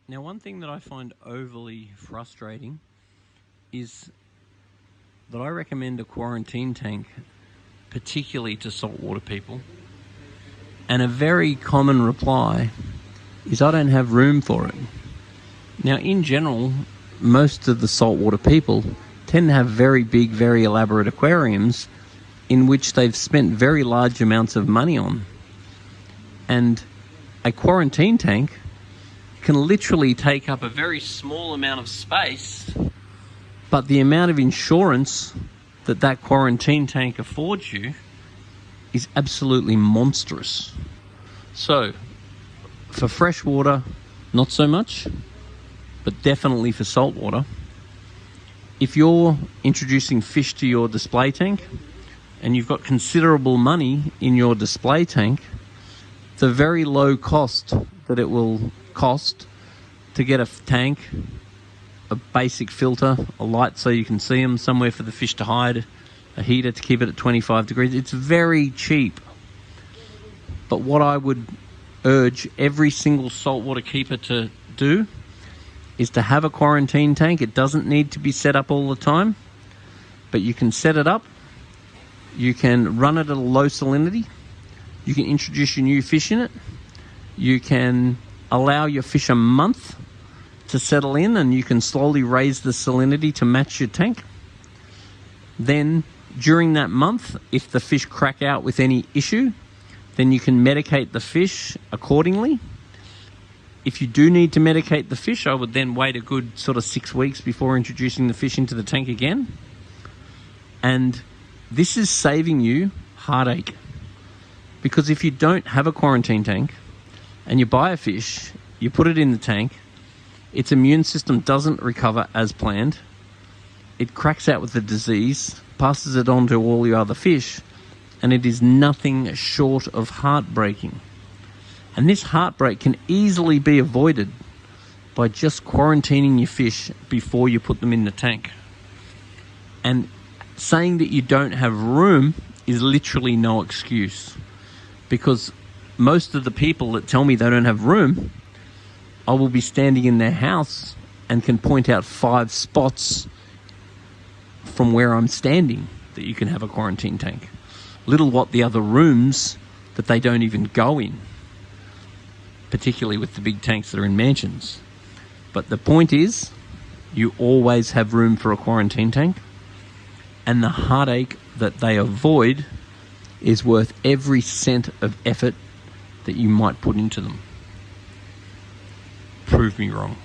Now, one thing that I find overly frustrating is that I recommend a quarantine tank, particularly to saltwater people, and a very common reply is I don't have room for it. Now, in general, most of the saltwater people tend to have very big, very elaborate aquariums in which they've spent very large amounts of money on. And a quarantine tank can literally take up a very small amount of space, but the amount of insurance that that quarantine tank affords you is absolutely monstrous. So, for freshwater, not so much, but definitely for saltwater. If you're introducing fish to your display tank and you've got considerable money in your display tank, the very low cost that it will cost to get a tank, a basic filter, a light so you can see them, somewhere for the fish to hide, a heater to keep it at 25 degrees, it's very cheap. But what I would urge every single saltwater keeper to do is to have a quarantine tank. It doesn't need to be set up all the time, but you can set it up, you can run it at a low salinity, you can introduce your new fish in it, you can allow your fish a month to settle in, and you can slowly raise the salinity to match your tank. Then during that month, if the fish crack out with any issue, then you can medicate the fish accordingly. If you do need to medicate the fish, I would then wait a good sort of 6 weeks before introducing the fish into the tank again. And this is saving you heartache. Because if you don't have a quarantine tank and you buy a fish, you put it in the tank, its immune system doesn't recover as planned, it cracks out with the disease, passes it on to all your other fish, and it is nothing short of heartbreaking. And this heartbreak can easily be avoided by just quarantining your fish before you put them in the tank. And saying that you don't have room is literally no excuse, because most of the people that tell me they don't have room, I will be standing in their house and can point out 5 spots from where I'm standing that you can have a quarantine tank. Little what the other rooms that they don't even go in, particularly with the big tanks that are in mansions. But the point is, you always have room for a quarantine tank, and the heartache that they avoid is worth every cent of effort that you might put into them. Prove me wrong.